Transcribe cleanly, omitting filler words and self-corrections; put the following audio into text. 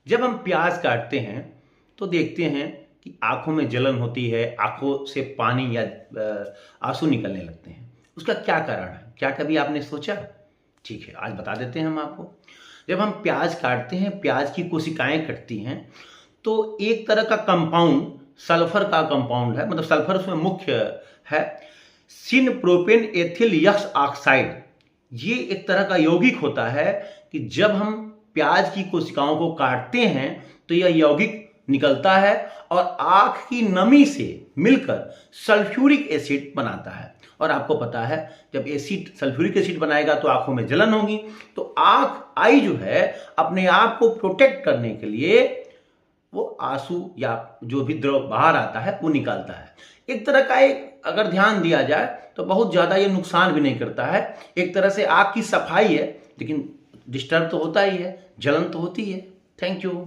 जब हम प्याज काटते हैं तो देखते हैं कि आंखों में जलन होती है, आंखों से पानी या आंसू निकलने लगते हैं। उसका क्या कारण है? क्या कभी आपने सोचा? ठीक है, आज बता देते हैं हम आपको। जब हम प्याज काटते हैं, प्याज की कोशिकाएं कटती हैं, तो एक तरह का कंपाउंड, सल्फर का कंपाउंड है, मतलब सल्फर उसमें मुख्य है, सिन प्रोपेन एथिल यक्स ऑक्साइड। ये एक तरह का यौगिक होता है कि जब हम प्याज की कोशिकाओं को काटते हैं तो यह यौगिक निकलता है और आंख की नमी से मिलकर सल्फ्यूरिक एसिड बनाता है। और आपको पता है, जब एसिड सल्फ्यूरिक एसिड बनाएगा तो आंखों में जलन होगी, तो आई जो है अपने आप को प्रोटेक्ट करने के लिए वो आंसू या जो भी द्रव बाहर आता है वो निकालता है। एक तरह का, एक अगर ध्यान दिया जाए तो बहुत ज्यादा ये नुकसान भी नहीं करता है। एक तरह से आंख की सफाई है, लेकिन डिस्टर्ब तो होता ही है, जलन तो होती है। Thank you.